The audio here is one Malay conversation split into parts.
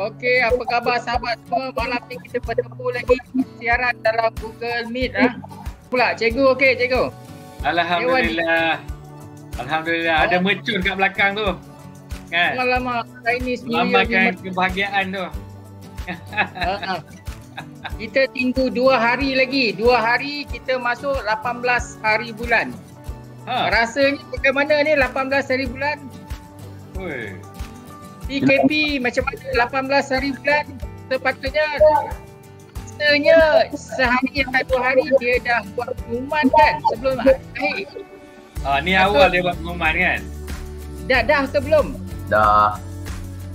Okey, apa khabar sahabat semua? Malam ni kita bertemu lagi siaran dalam Google Meet Pula cikgu okey cikgu. Alhamdulillah. Alhamdulillah. Ada mercun kat belakang tu. Kan? Alamak, Chinese New Year Melambangkan kebahagiaan tu. Kita tunggu 2 hari lagi. 2 hari kita masuk 18 hari bulan. Rasanya bagaimana ni 18 hari bulan? Oi. PKP macam mana 18 hari bulan? Sepatutnya sehari atau 2 hari dia dah buat pengumuman kan sebelum akhir. Ni awal dia buat pengumuman kan? Dah ke belum? Dah.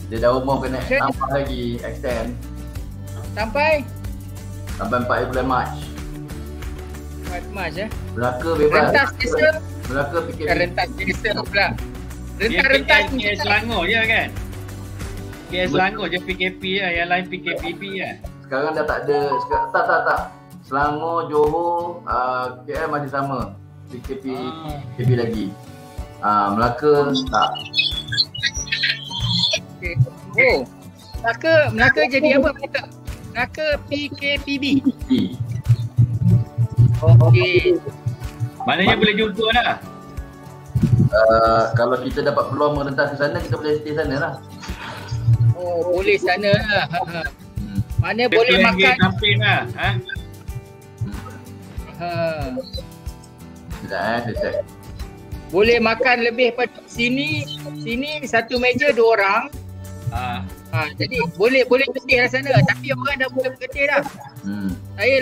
Dia dah umum kena tambah lagi extend sampai 4 bulan Mac. 4 Mac Melaka bebas. Rentas desa. Melaka PKP. Rentas desa pula. Rentas KS Selangor je kan? KS Selangor je PKP lah, yang lain PKPB lah. Sekarang dah tak ada. Tak. Selangor, Johor, KL masih sama. PKP lagi. Melaka tak. Okay. Oh, Melaka jadi apa? Melaka PKPB. Okey. Maknanya boleh jumpa dah. Kalau kita dapat peluang merentas ke sana, kita boleh stay sana lah. Oh, boleh sana lah. Mana Kita boleh makan. Campaign lah. Sekejap saya check. Boleh makan lebih pada sini satu meja 2 orang. Jadi boleh bergetih lah sana, tapi orang dah mula bergetih dah. Saya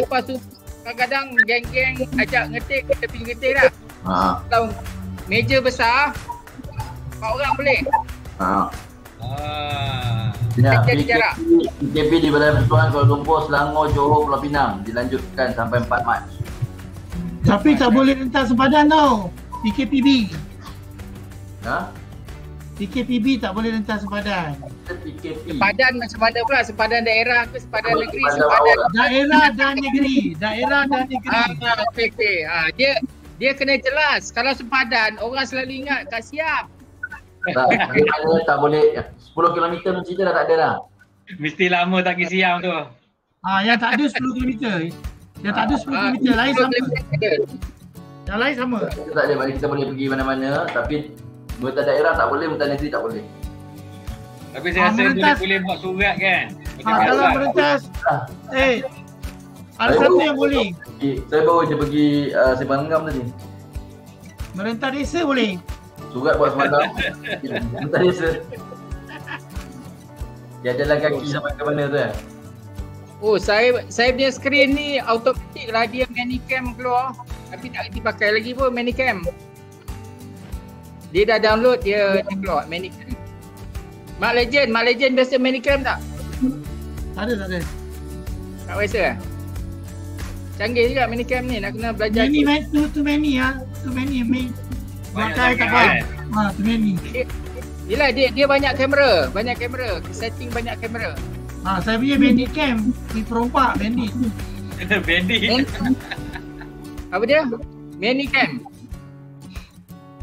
lepas tu kadang-kadang geng-geng ajak ngetih, kita pergi getih dah. Kalau meja besar 4 orang boleh. PKP di Balai Persatuan Kuala Lumpur, Selangor, Johor, Pulau Pinang dilanjutkan sampai 4 Mac. Tapi tak boleh rentas sepadan tau. PKPB. PKPB tak boleh rentas sepadan. Sepadan macam mana pula? Sepadan daerah ke sepadan negeri? Daerah dan negeri. Okey. Dia kena jelas. Kalau sepadan, orang selalu ingat kat Siap. Tak boleh. 10 km pun cerita dah tak ada dah. Mesti lama tak pergi siam tu. Yang tak ada 10 km. Yang tak ada 10 km lain sama. Yang lain sama. Kita tak ada, kita boleh pergi mana-mana, tapi merentah daerah tak boleh, merentah negeri tak boleh. Tapi saya rasa boleh buat surat kan. Kalau merentas ada satu yang boleh. Saya baru je pergi Sembang Ngam tadi. Merentah desa boleh. Surat buat semalam. Merentah desa. Dia jalan kaki sampai ke mana tu kan? Oh, saya punya skrin ni automatik lah dia Manicam keluar. Tapi tak kerti pakai lagi pun Manicam. Dia dah download, dia keluar Manicam. Mak Legend biasa Manicam tak? Tak ada. Tak biasa lah? Canggih juga Manicam ni, nak kena belajar. Too many. Pakai tak baik. Too many. Yelah dia banyak kamera. Setting banyak kamera. Saya punya bandit cam. Ni perompak bandit. Bandit. Apa dia? Manicam.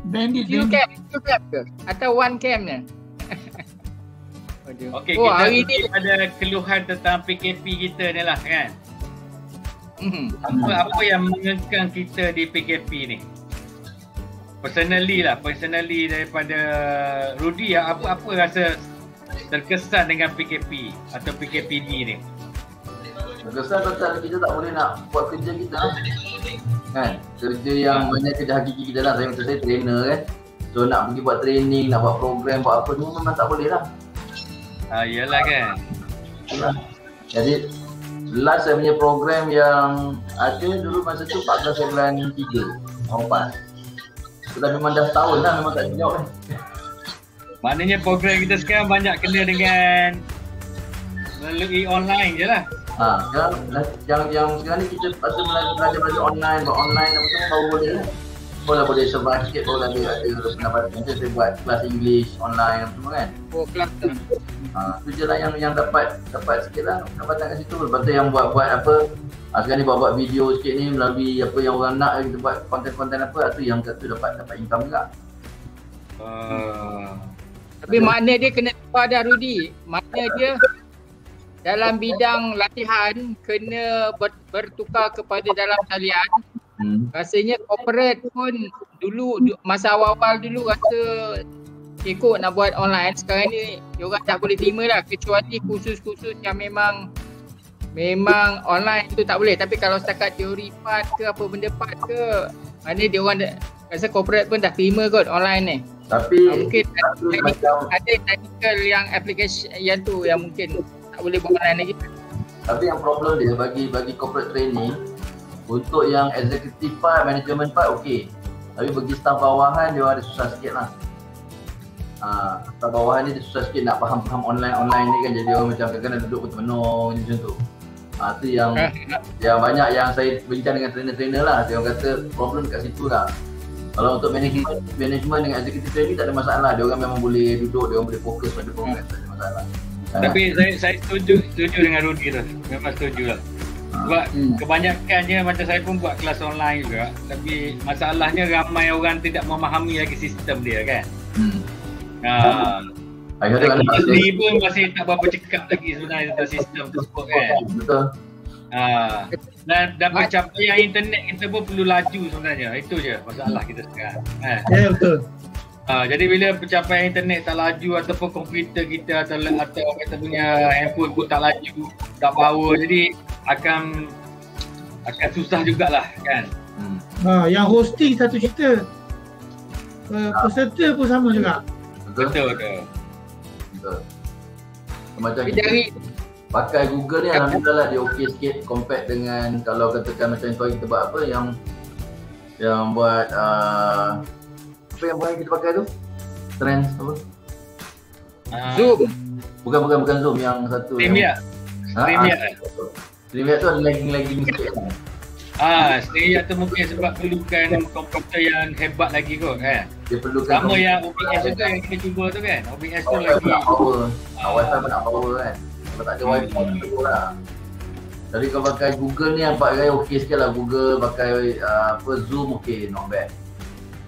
Bandit. Two cam ke? Atau one cam ni? Okey, kita hari ni ada keluhan tentang PKP kita ni lah kan. Apa yang mengekang kita di PKP ni? Personally daripada Rudy, apa rasa terkesan dengan PKP atau PKPD ni? Terkesan pasal kita tak boleh nak buat kerja kita kan. Kerja yang banyak kerja hakiki kita lah. Saya trainer kan. So nak pergi buat training, nak buat program, buat apa semua memang tak boleh lah. Yalah kan. Jadi last saya punya program yang ada dulu masa tu 14 bulan 3 4. Sudah memang dah setahun lah, memang tak jawab kan. Maknanya program kita sekarang banyak kena dengan melalui online je lah. Yang sekarang ni kita pasal belajar online, buat online apa semua baru boleh lah. Boleh survive sikit, baru ada pendapatan. Macam saya buat kelas English online apa semua kan. Oh, kelas tu. Tu je lah yang dapat sikit lah pendapatan kat situ. Lepas tu yang buat apa, sekarang ni buat video sikit ni melalui apa yang orang nak, kita buat konten-konten apa, tu yang tu dapat income juga. Tapi makna dia kena pada Rudy, mana dia dalam bidang latihan kena bertukar kepada dalam talian. Rasanya corporate pun dulu masa awal-awal dulu rasa ikut nak buat online. Sekarang ni diorang tak boleh terima lah, kecuali kursus-kursus yang memang online tu tak boleh. Tapi kalau setakat teori part ke apa benda part ke, mana diorang rasa corporate pun dah terima kot online ni. Tapi mungkin ada technical yang application yang tu yang mungkin tak boleh buat online lagi. Tapi yang problem dia bagi corporate training, untuk yang executive part, management part okey. Tapi bagi staff bawahan dia ada susah sikit lah. Staff bawahan ni dia susah sikit nak faham online ni kan, jadi orang macam kadang-kadang duduk pun termenung macam tu. Tu yang banyak yang saya bincang dengan trainer-trainer lah. Dia orang kata problem dekat situ lah. Kalau untuk management dengan executive training tak ada masalah. Dia orang memang boleh duduk, dia orang boleh fokus pada program, tak ada masalah. Tapi saya setuju dengan Rudy tu. Memang setuju lah. Sebab kebanyakannya macam saya pun buat kelas online juga. Tapi masalahnya ramai orang tidak memahami lagi sistem dia kan. Kita sendiri pun masih tak berapa cekap lagi sebenarnya tentang sistem tersebut kan. Betul. Dan pencapaian internet kita pun perlu laju sebenarnya. Itu je masalah kita sekarang. Ya betul. Jadi bila pencapaian internet tak laju ataupun komputer kita atau kita punya handphone pun tak laju, tak power, jadi akan susah jugalah kan. Yang hosting satu cerita, peserta pun sama juga. Betul. Macam kita pakai Google ni alhamdulillah lah, dia okey sikit compare dengan kalau katakan macam tu kita buat apa yang buat apa yang kita pakai tu? Trends apa? Zoom. Bukan Zoom, yang satu. StreamYard. StreamYard tu ada lagging sikit. StreamYard tu mungkin sebab perlukan komputer yang hebat lagi kot kan. Dia perlukan sama yang OBS tu yang kita cuba tu kan. OBS tu lagi power. Wifi pun nak power kan. Kalau tak ada wifi pun lah. Jadi kalau pakai Google ni nampak gaya okey sikit lah. Google pakai Zoom okey, not bad.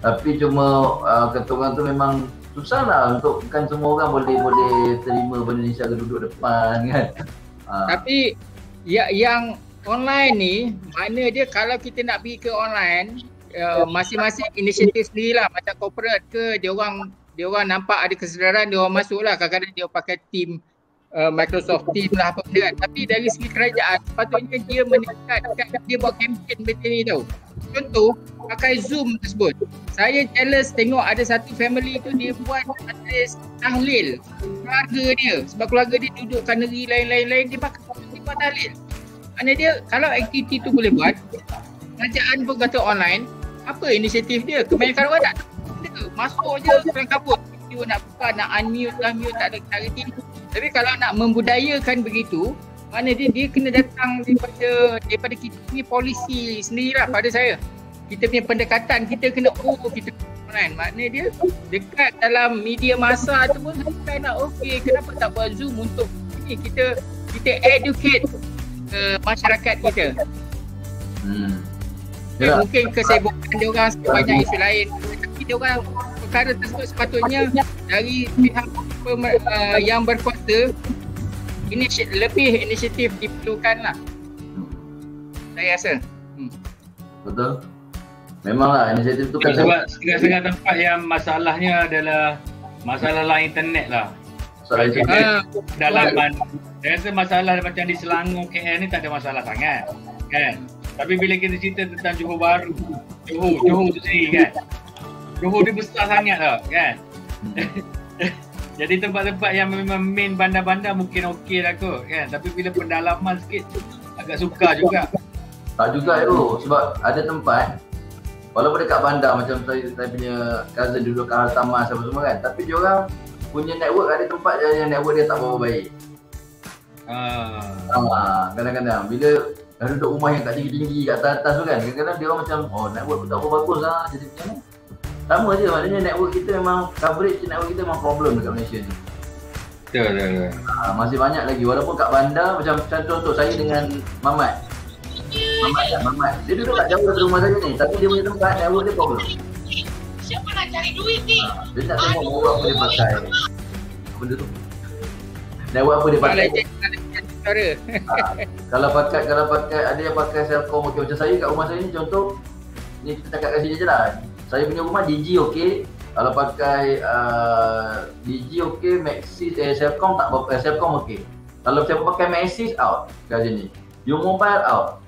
Tapi cuma kata orang tu memang susah lah untuk, bukan semua orang boleh terima benda ni secara duduk depan kan. Tapi yang online ni, mana dia kalau kita nak pergi ke online, masing-masing inisiatif sendirilah. Macam corporate ke, dia orang nampak ada kesedaran, dia orang masuk lah. Kadang-kadang dia pakai team Microsoft Teams lah apa benda kan. Tapi dari segi kerajaan sepatutnya dia meningkatkan, dia buat kempen benda ni tau. Contoh pakai Zoom tersebut, saya jealous tengok ada satu family tu dia buat majlis tahlil keluarga dia, sebab keluarga dia duduk kaneri lain-lain, dia buat tahlil. Maknanya dia kalau aktiviti tu boleh buat, kerajaan pun kata online, apa inisiatif dia? Kebanyakan orang tak tahu, masuk je kelang kabut, video nak buka, nak unmute lah, mute tak ada clarity. Tapi kalau nak membudayakan begitu, mana dia kena datang daripada kita punya polisi sendirilah. Pada saya, kita punya pendekatan, kita kena kita online. Maknanya dia dekat dalam media masa tu pun kita nak kenapa tak buat Zoom untuk ini, kita educate masyarakat kita. Mungkin kesibukan dia orang banyak isu lain, tapi dia orang perkara tersebut sepatutnya dari pihak yang berkuasa lebih inisiatif diperlukan lah. Saya rasa. Betul. Memanglah inisiatif tu kan. Sebab setengah-setengah tempat yang masalahnya adalah masalah internet lah. Dalaman. Saya rasa masalah macam di Selangor, KL ni tak ada masalah sangat kan. Tapi bila kita cerita tentang Johor Bahru, Johor tu sendiri kan, Johor dia besar sangat tau kan. Jadi tempat-tempat yang memang main bandar-bandar mungkin okey lah kot kan. Tapi bila pendalaman sikit agak sukar juga. Tak juga tu, sebab ada tempat walaupun dekat bandar, macam saya punya cousin duduk kat Hartamas apa semua kan, tapi dia orang punya network, ada tempat yang network dia tak berapa baik. Kadang-kadang bila dah duduk rumah yang kat tinggi-tinggi kat atas tu kan, kadang-kadang dia orang macam network tu tak berapa bagus lah. Jadi macam mana? Sama je, maknanya network kita memang, coverage network kita memang problem dekat Malaysia ni. Betul. Masih banyak lagi, walaupun kat bandar, macam contoh saya dengan Mamat. Dia duduk tak jauh dari rumah saya ni, tapi dia punya tempat network dia problem. Siapa nak cari duit ni? Dia tak tengok orang apa dia pakai. Benda tu. Network apa dia pakai? Suara. Kalau pakai ada yang pakai Celcom okey, macam saya kat rumah saya ni contoh ni kita cakap kat sini je lah. Saya punya rumah Digi okey. Kalau pakai Digi okey, Maxis Celcom tak berapa, Celcom okey. Kalau siapa pakai Maxis out kat sini. U-Mobile out.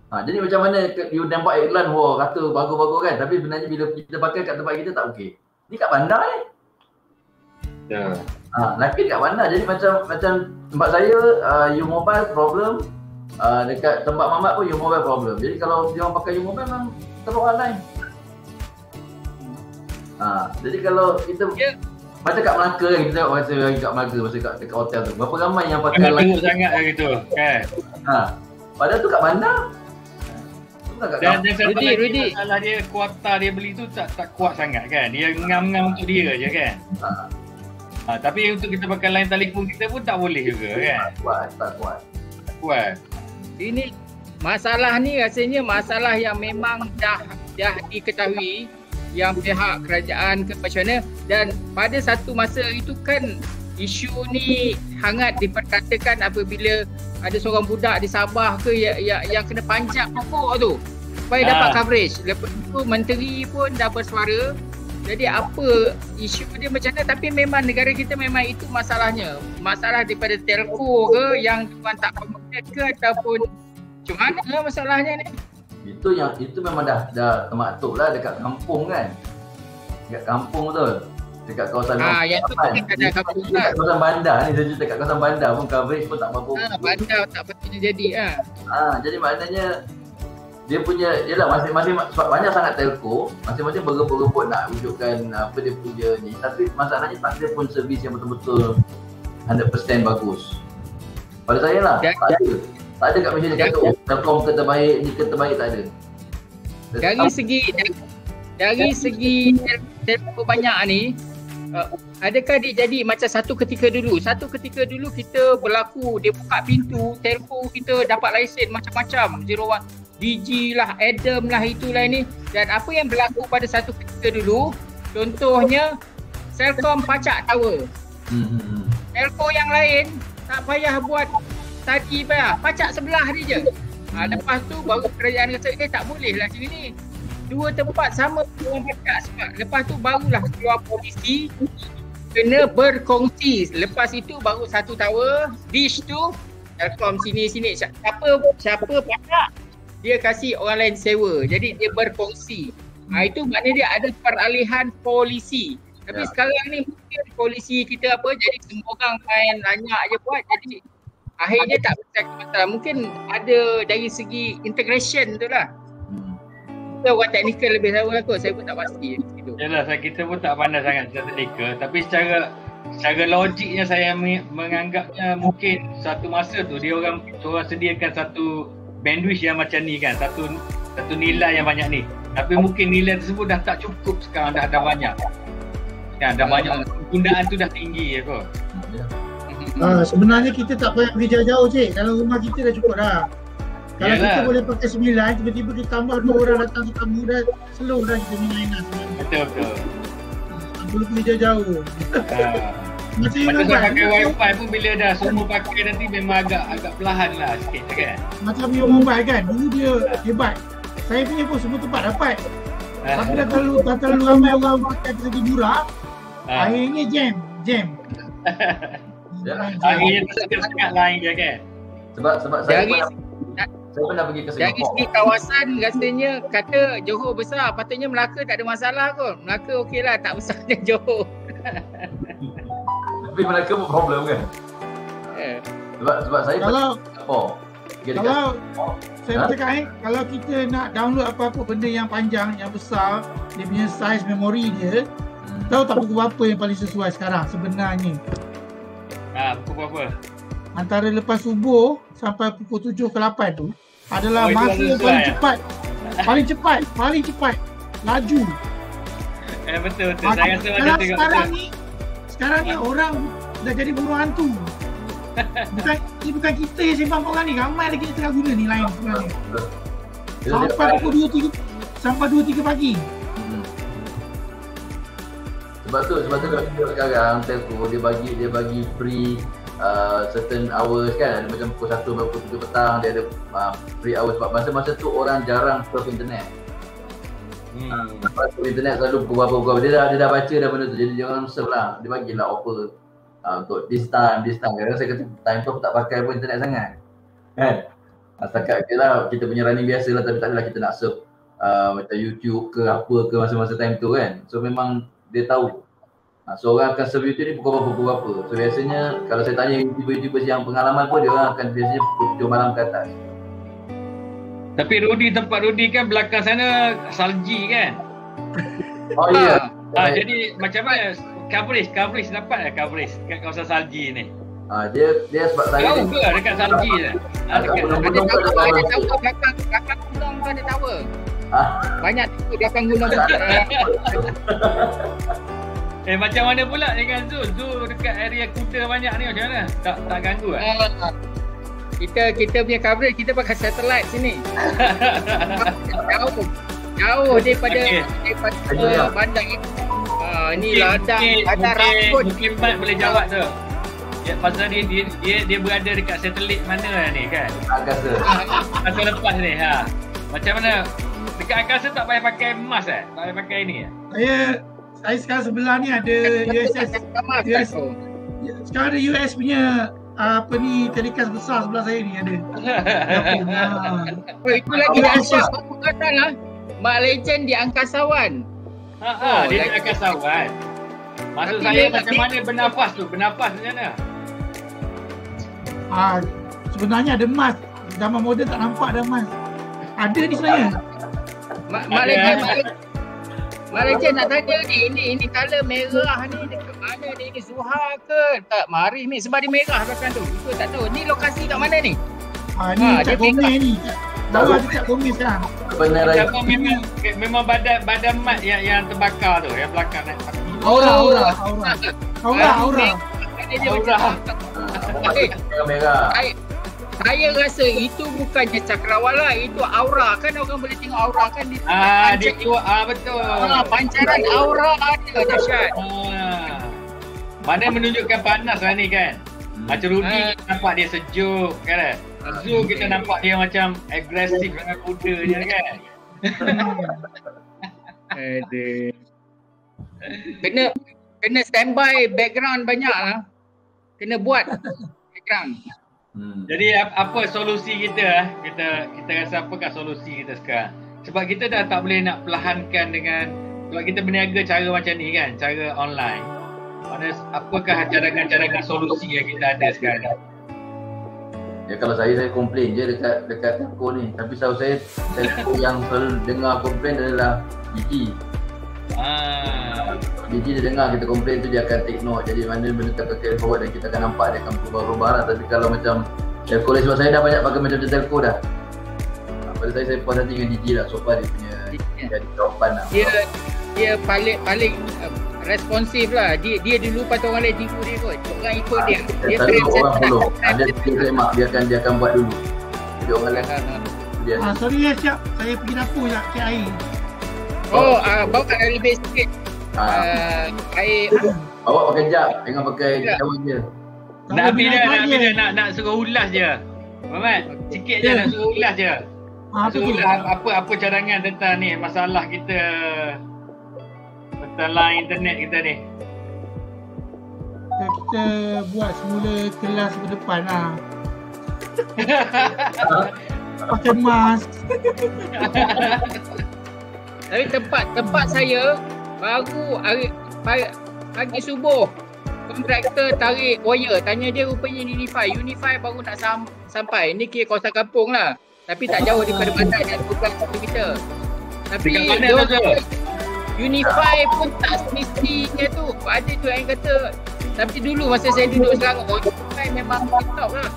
Jadi macam mana you nampak iklan kata bagus-bagus kan, tapi sebenarnya bila kita pakai kat tempat kita tak okey. Ni kat bandar ni. Ya. Lagi kat bandar. Jadi macam tempat saya U-Mobile problem, dekat tempat Mamat pun U-Mobile problem. Jadi kalau dia orang pakai U-Mobile memang teruk line. Jadi kalau kita macam kat Melaka kan, kita tengok masa kat Melaka, masa dekat hotel tu. Berapa ramai yang pakai line. Teruk sangat lah gitu kan. Padahal tu kat bandar. Dan Rudy, masalah dia kuota dia beli tu tak kuat sangat kan. Dia ngam-ngam untuk dia je kan. Tapi untuk kita pakai line telefon kita pun tak boleh juga kan. Tak kuat. Ini masalah ni rasanya masalah yang memang dah diketahui yang pihak kerajaan ke macam mana, dan pada satu masa itu kan isu ni hangat diperkatakan apabila ada seorang budak di Sabah ke yang kena panjat pokok tu supaya dapat coverage. Lepas tu menteri pun dah bersuara. Jadi apa isu dia macam mana, tapi memang negara kita memang itu masalahnya. Masalah daripada telco ke yang tuan tak promote ke ataupun macam mana masalahnya ni? Itu memang dah termaktub lah dekat kampung kan. Dekat kampung betul. Dekat kawasan yang tu dekat kampung lah. Dekat kawasan bandar ni, saya dekat kawasan bandar pun coverage pun tak apa-apa. Bandar tak patutnya jadi jadi maknanya dia punya, yelah masing-masing banyak sangat telco, masing-masing berebut-rebut nak wujudkan apa dia punya ni, tapi masalahnya tak ada pun servis yang betul-betul 100% bagus. Pada saya lah, tak ada kat Malaysia dia kata Telkom ke terbaik, ni ke terbaik, tak ada. Dari segi telco banyak ni, adakah dia jadi macam satu ketika dulu kita berlaku, dia buka pintu, telco kita dapat lesen macam-macam, 01 Digi lah, Adam lah, itulah ini. Dan apa yang berlaku pada satu ketika dulu, contohnya Celcom pacak tower. Telco yang lain tak payah buat tadi pacak sebelah dia je. Lepas tu baru kerajaan kata tak boleh lah macam ni. Dua tempat sama orang pacak sebab lepas tu barulah keluar polisi kena berkongsi. Lepas itu baru satu tower, dish tu Telkom sini siapa pacak dia kasih orang lain sewa. Jadi dia berkongsi. Itu maknanya dia ada peralihan polisi. Tapi sekarang ni mungkin polisi kita jadi semua orang main lanyak je buat. Jadi akhirnya tak masalah. Mungkin ada dari segi integration tu lah. Kita orang teknikal lebih tahu lah kot. Saya pun tak pasti. Yalah, kita pun tak pandai sangat secara teknikal. Tapi secara logiknya saya menganggapnya mungkin satu masa tu dia orang sediakan satu bandwidth yang macam ni kan, satu nilai yang banyak ni. Tapi mungkin nilai tersebut dah tak cukup sekarang, dah banyak. Kan, dah banyak, penggunaan tu dah tinggi kot. Sebenarnya kita tak payah pergi jauh-jauh cik. Dalam rumah kita dah cukup dah. Kalau kita boleh pakai 9, tiba-tiba kita tambah 2 orang datang tetamu dah slow dah kita minat. Betul. Tak perlu pergi jauh-jauh. Macam saya pakai wifi pun bila dah semua pakai nanti memang agak perlahan lah sikit kan. Macam U-Mobile kan, dulu dia hebat. Saya punya pun semua tempat dapat. Tapi dah terlalu ramai orang pakai segi murah. Akhirnya jam. Akhirnya sangat lain je kan. Sebab saya pernah pergi ke Singapura. Dari segi kawasan rasanya kata Johor besar, patutnya Melaka tak ada masalah kot. Melaka okey lah, tak besar macam Johor. Tapi Melaka pun problem kan? Sebab saya kalau saya cakap kalau kita nak download apa-apa benda yang panjang, yang besar, dia punya size memori dia, tahu tak pukul berapa yang paling sesuai sekarang sebenarnya? Pukul berapa? Antara lepas subuh sampai pukul 7 ke 8 tu adalah masa yang paling cepat, laju. Betul. Saya rasa ada tengok sekarang ni orang dah jadi buruh hantu. Bukan kita yang sembang orang ni, ramai lagi yang tengah guna ni lain sebenarnya. Sampai pukul 2-3 pagi. Sebab tu kalau kita sekarang telco dia bagi free certain hours kan, ada macam pukul 1 sampai pukul 7 petang dia ada free hours sebab masa-masa tu orang jarang surf internet. Internet selalu pukul berapa dia dah baca dah benda tu, jadi jangan surf lah, dia bagilah offer untuk this time. Kadang-kadang saya kata time tu aku tak pakai pun internet sangat kan, setakat je lah kita punya running biasa lah, tapi tak adalah kita nak surf macam YouTube ke apa ke masa-masa time tu kan. So memang dia tahu so orang akan surf YouTube ni pukul berapa. So biasanya kalau saya tanya YouTuber yang pengalaman pun dia orang akan biasanya pukul 7 malam ke atas. Tapi tempat Rudy kan belakang sana salji kan? Oh ya. Jadi macam mana coverage dapat tak coverage kat kawasan salji ni? Dia sebab saya tahu ke dekat salji je? Ada tahu belakang gunung tu ada tower. Banyak tu belakang gunung tu. Macam mana pula dengan Zoo dekat area kuda banyak ni macam mana? Tak ganggu kan? Kita punya coverage kita pakai satellite sini. Jauh daripada bandar. Ni ladang rambut. Mungkin Mat boleh jawab tu. Pasal dia berada dekat satelit mana ni kan? Angkasa. Masa lepas ni Macam mana? Dekat angkasa tak payah pakai mask Tak payah pakai ni Saya sekarang sebelah ni ada US. Sekarang ada US punya telecast besar sebelah saya ni ada. Itu lagi dahsyat bukan lah. Mak Legend di angkasawan. Dia di angkasawan. Maksud saya macam mana bernafas tu? Bernafas macam mana? Sebenarnya ada mask. Zaman moden tak nampak ada mask. Ada di sebenarnya. Mak Legend nak tanya ni, ini colour merah ni dekat mana ni? Ini Suha ke? Tak, Marif ni sebab dia merah belakang tu. Itu tak tahu. Ni lokasi kat mana ni? Ni Cak Gomez ni. Bawah tu Cak Gomez sekarang. Memang badan mat yang terbakar tu, yang belakang ni. Aura. Merah. Saya rasa itu bukannya cakrawala, itu aura. Kan orang boleh tengok aura kan di dia keluar betul. Pancaran aura ada dahsyat. Mana menunjukkan panas lah ni kan. Macam Rudy nampak dia sejuk kan. Zoo kita nampak dia macam agresif dengan kuda je kan. Kena standby background banyak lah. Kena buat background. Jadi apa solusi kita? Kita rasa apakah solusi kita sekarang? Sebab kita dah tak boleh nak perlahankan dengan, sebab kita berniaga cara macam ni kan, cara online. Apakah cadangan solusi yang kita ada sekarang? Ya kalau saya komplain je dekat telco ni. Tapi tahu saya telco yang selalu dengar komplain adalah Gigi. Gigi dia dengar kita komplain tu dia akan take note. Jadi mana benda kita carry forward dan kita akan nampak dia akan berubah-ubah lah. Tapi kalau macam telco lain, sebab saya dah banyak pakai macam telco dah. Pada saya puas hati dengan Gigi lah. So far dia punya jadi jawapan lah. Dia paling responsif lah. Dia dulu patut orang lain tipu dia kot. Orang ikut dia. Dia orang follow. Ada remak dia akan buat dulu. Jadi orang lain. Sorry ya Syak, saya pergi dapur je cek air. Bawa kat lebih sikit. Air. Bawa pakai jap, jangan pakai cawan je. Nak suruh ulas je. Muhammad, sikit je nak suruh ulas je. Apa cadangan tentang ni masalah kita tentang line internet kita ni? Kita buat semula kelas berdepan lah. Pakai mask. Tapi tempat saya baru pagi subuh kontraktor tarik wire, tanya dia rupanya Unify baru nak sampai. Ni kira kawasan kampung lah, tapi tak jauh daripada bandar, dan bukan satu meter. Tapi Unify pun tak semestinya tu. Ada tu yang kata, tapi dulu masa saya duduk Selangor, Unify memang top lah.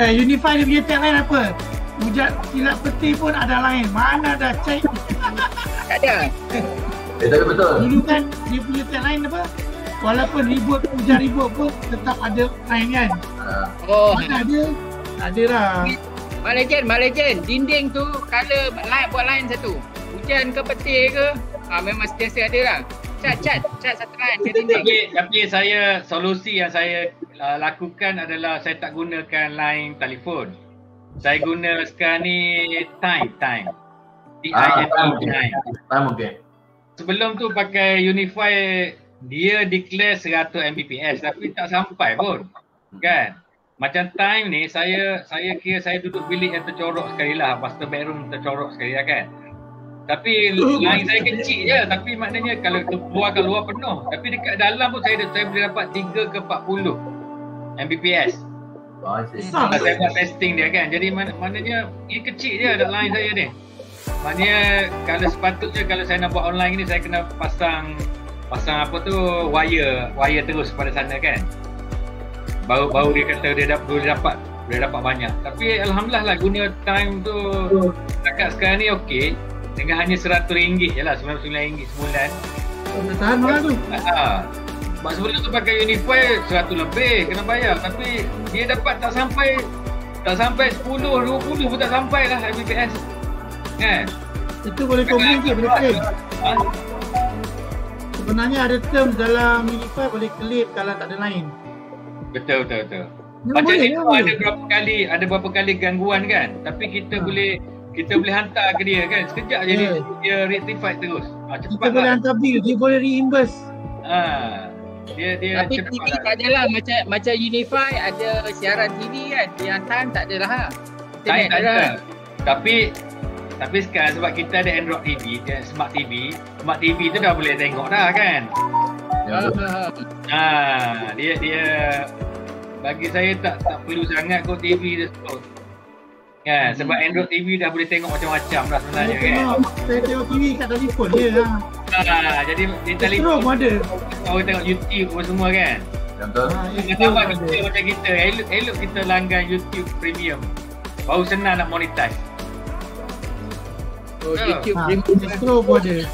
Unify dia punya tagline apa? Hujat kilat peti pun ada lain. Mana dah cek? Tak ada. Tapi betul. Dulu kan dia punya tagline apa? Walaupun hujan ribut pun tetap ada lain kan? Mana ada? Tak ada lah. Mak Legend, dinding tu color buat line satu. Hujan ke peti ke, memang sentiasa ada lah. Cat satu line ke dinding. Tapi saya, solusi yang saya lakukan adalah saya tak gunakan line telefon. Saya guna sekarang ni time. Time. Okay. Sebelum tu pakai Unify, dia declare 100 Mbps tapi tak sampai pun. Kan? Macam time ni saya kira saya duduk bilik yang tercorok sekali lah, master bedroom tercorok sekali lah kan. Tapi line saya kecil je, tapi maknanya kalau keluar penuh. Tapi dekat dalam pun saya boleh dapat 3 ke 40 Mbps. Saya buat testing dia kan. Jadi maknanya ini kecil je line saya ni. Maknanya kalau sepatutnya kalau saya nak buat online ni saya kena pasang apa tu wire terus pada sana kan. Baru dia kata dia boleh dapat banyak. Tapi alhamdulillah lah guna time tu dekat sekarang ni okey. Dengan hanya RM100 je lah, RM99 sebulan. Tahan mahal tu. Sebab sebelum tu pakai Unify 100 lebih kena bayar. Tapi dia dapat tak sampai 10, 20 pun tak sampai lah Mbps. Kan? Itu boleh komplain ke? Boleh claim? Sebenarnya ada term dalam Unify boleh claim kalau tak ada line. Betul. Macam ni tu ada berapa kali gangguan kan. Tapi kita boleh hantar ke dia kan. Sekejap je dia rectify terus. Kita boleh hantar bill, dia boleh reimburse. Dia tapi TV tak adalah macam Unify ada siaran TV kan. Yang time tak adalah. Time tak ada. Tapi sekarang sebab kita ada Android TV, Smart TV tu dah boleh tengok dah kan. Dia bagi saya tak perlu sangat kot TV tersebut. Kan, sebab Android TV dah boleh tengok macam-macam dah sebenarnya kan. Saya tengok TV kat telefon je lah. Jadi di telefon pun ada. Orang tengok YouTube pun semua kan. Betul. Sama kita macam kita, elok kita langgan YouTube Premium. Baru senang nak monetize. YouTube Premium pun ada.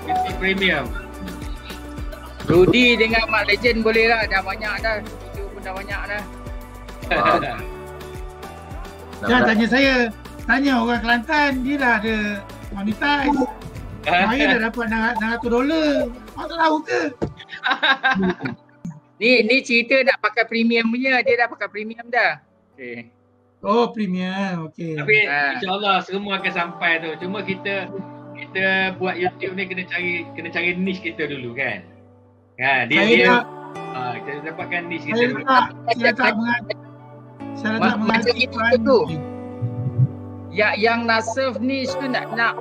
YouTube Premium. Rudy dengan Mak Legend boleh lah, dah banyak dah. Video pun dah banyak dah. Jangan tanya orang Kelantan, dia dah ada monetize. Saya dah dapat $600. Awak tak tahu ke? Ni cerita nak pakai premium punya, dia dah pakai premium dah. Okay. Oh, premium. Okey. Tapi insya-Allah semua akan sampai tu. Cuma kita buat YouTube ni kena cari niche kita dulu kan. Kita dapatkan niche kita dulu. Saya tak mengaji tu. Yang nak serve niche tu nak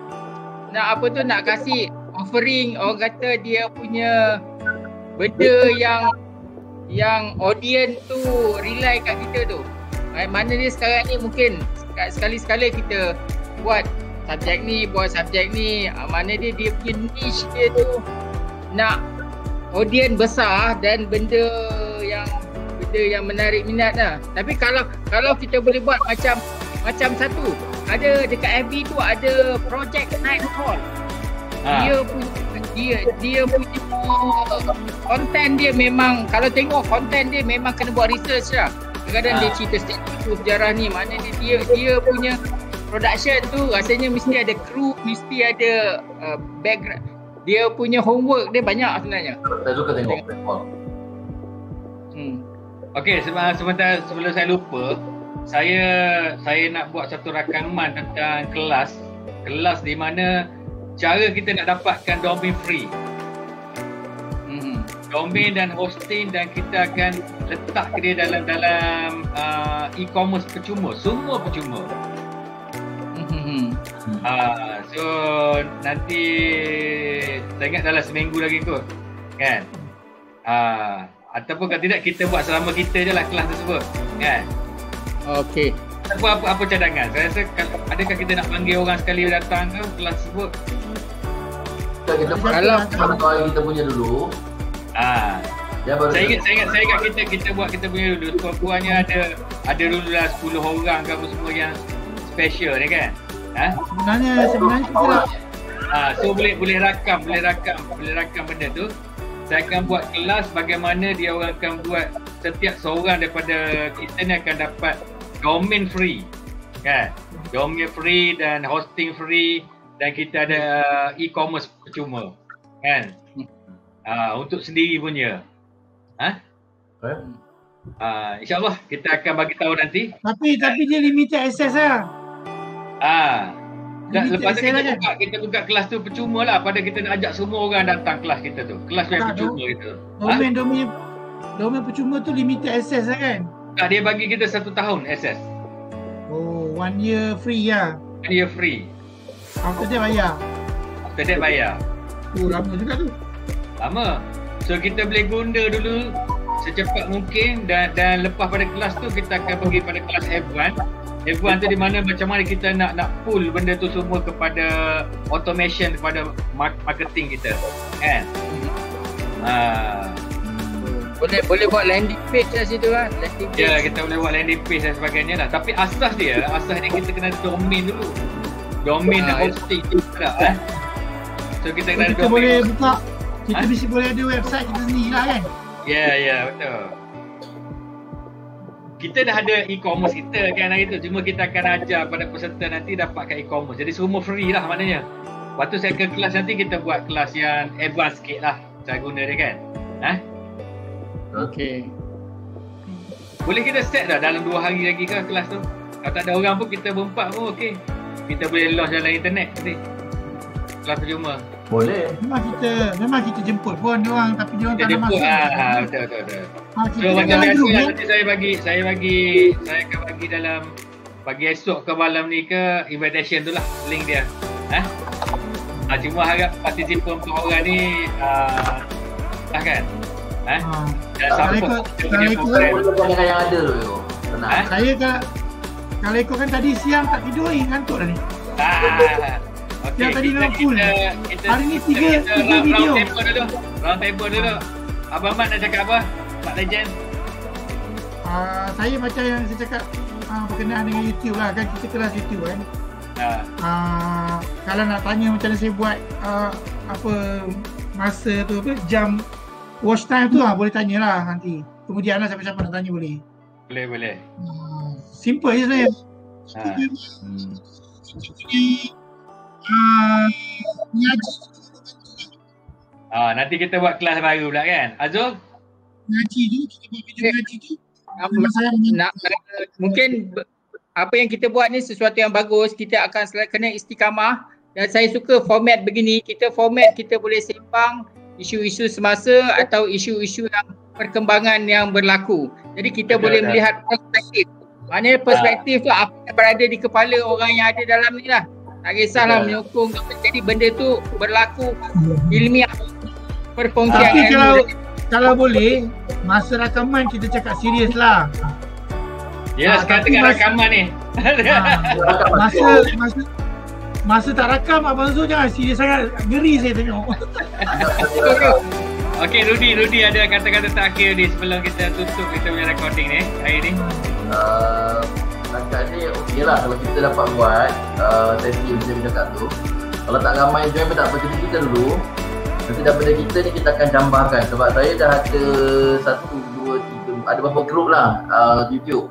apa tu, nak kasih offering, orang kata dia punya benda yang audience tu rely kat kita tu. Mana dia sekarang ni mungkin sekali-sekala kita buat subjek ni, mana dia punya niche dia tu nak audience besar dan benda yang menarik minat lah. Tapi kalau kita boleh buat macam satu, ada dekat FB tu ada project night hall. Dia punya konten dia memang, kalau tengok konten dia memang kena buat research lah. Kadang-kadang dia cerita sejarah ni, mana dia punya production tu rasanya mesti ada kru, mesti ada background. Dia punya homework dia banyak sebenarnya. Saya suka tengok platform. Okey, sebentar sebelum saya lupa, saya nak buat satu rakaman tentang kelas di mana cara kita nak dapatkan domain free. Domain dan hosting, dan kita akan letak dia dalam e-commerce percuma, semua percuma. So nanti saya ingat dalam seminggu lagi kot kan. Ataupun kalau tidak kita buat selama kita je lah kelas tersebut kan. Okey. Apa cadangan? Saya rasa adakah kita nak panggil orang sekali datang ke kelas tersebut? Kalau kita punya dulu. Saya ingat kita buat kita punya dulu. Kurang-kurangnya ada dulu lah 10 orang ke apa semua yang special ni kan. Sebenarnya kita lah. So boleh rakam benda tu. Saya akan buat kelas bagaimana dia orang akan buat, setiap seorang daripada kita ni akan dapat domain free kan. Domain free dan hosting free, dan kita ada e-commerce percuma. kan. Untuk sendiri punya. InsyaAllah kita akan bagi tahu nanti. Tapi dia limited access lah. Lepas tu kita buka kelas tu percuma lah. Pada kita nak ajak semua orang datang kelas kita tu. Kelas yang percuma itu. Domain percuma tu limited access lah kan? Tak, dia bagi kita 1 tahun access. Oh, 1 year free lah. 1 year free. After that bayar. After that bayar. Oh, lama juga tu. Lama. So kita boleh guna dulu secepat mungkin dan lepas pada kelas tu kita akan pergi pada kelas F1. F1 tu di mana macam mana kita nak pull benda tu semua kepada automation, kepada marketing kita. Kan? Boleh buat landing page lah situ kan. Ya, kita boleh buat landing page dan sebagainya lah. Tapi asas dia kita kena domain dulu. Domain dan hosting juga lah. So kita kena kita boleh buka, kita mesti boleh ada website kita sendiri lah kan. Ya, betul. Kita dah ada e-commerce kita kan hari tu. Cuma kita akan ajar pada peserta nanti dapatkan e-commerce. Jadi semua free lah maknanya. Lepas tu second kelas nanti kita buat kelas yang advance sikit lah cara guna dia kan. Okay. Boleh kita set dah dalam 2 hari lagi ke kelas tu. Kalau tak ada orang pun kita berempat pun okey. Kita boleh launch dalam internet nanti. Kelas percuma. Boleh. Memang kita jemput pun diorang, tapi diorang tak nak masuk. Betul. So macam biasa nanti saya akan bagi dalam pagi esok ke malam ni ke invitation tu lah link dia. Cuma harap participant orang ni kan. Kalau ikut yang ada tu. Saya kalau ikut kan tadi siang tak tidur, ngantuk dah ni. Yang tadi memang full. Hari ni 3 video. Round table dulu. Abang Mat nak cakap apa? Pak Legend. Saya macam yang saya cakap berkenaan dengan YouTube lah kan, kita kelas YouTube kan. Kalau nak tanya macam mana saya buat masa tu jam watch time tu boleh tanyalah nanti. Kemudian lah siapa-siapa nak tanya boleh. Boleh. Simple je sebenarnya. Nanti kita buat kelas baru pula kan. Azul? Ngaji tu, kita buat video ngaji tu. Mungkin apa yang kita buat ni sesuatu yang bagus. Kita akan kena istiqamah. Dan saya suka format begini. Kita boleh sembang isu-isu semasa atau isu-isu yang perkembangan yang berlaku. Jadi kita boleh melihat perspektif. Maknanya perspektif tu apa yang berada di kepala orang yang ada dalam ni lah. Tak kisahlah menyokong. Jadi benda tu berlaku ilmiah. Perkongsian. Tapi kalau boleh, masa rakaman kita cakap serius lah. Ya, sekarang tengah rakaman ni. Masa tak rakam Abang Zul jangan serius sangat, ngeri saya tengok. Okey, Rudy ada kata-kata terakhir ni sebelum kita tutup kita punya recording ni hari ni. Setakat ni okey lah kalau kita dapat buat sesi macam kita cakap tu. Kalau tak ramai join pun tak apa, kita dulu. Nanti daripada kita ni kita akan gambarkan. Sebab saya dah ada 1, 2, 3, ada beberapa group lah YouTube.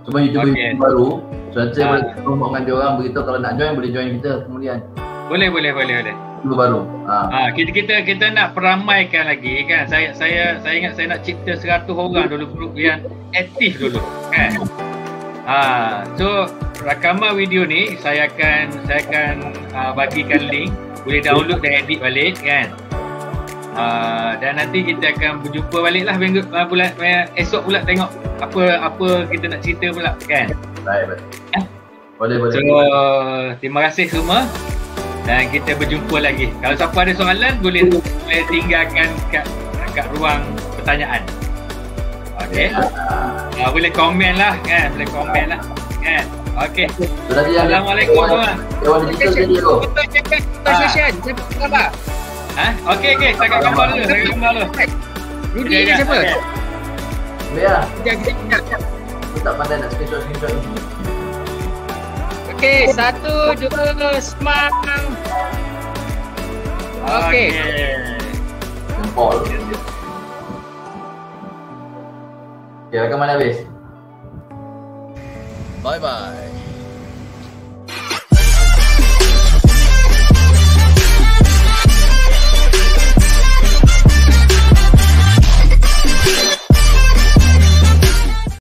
Cuma YouTube baru. So saya boleh promote dengan dia orang, beritahu kalau nak join boleh join kita kemudian. Boleh. Itu baru. Kita nak peramaikan lagi kan. Saya ingat saya nak cipta 100 orang dulu grup yang aktif dulu kan. So rakaman video ni saya akan bagikan link, boleh download dan edit balik kan. Dan nanti kita akan berjumpa baliklah bulan esok pula tengok apa kita nak cerita pula kan. Baik. Boleh. So terima kasih semua dan kita berjumpa lagi. Kalau siapa ada soalan boleh tinggalkan kat ruang pertanyaan. Okey. Boleh komen lah kan, Okey. Assalamualaikum semua. Okey, saya kat gambar dulu. Rudy ni siapa? Ya. Sekejap. Aku tak pandai nak screenshot. Okey, 1, 2, smart. Okey. Jempol. Okay, rakaman habis. Bye-bye.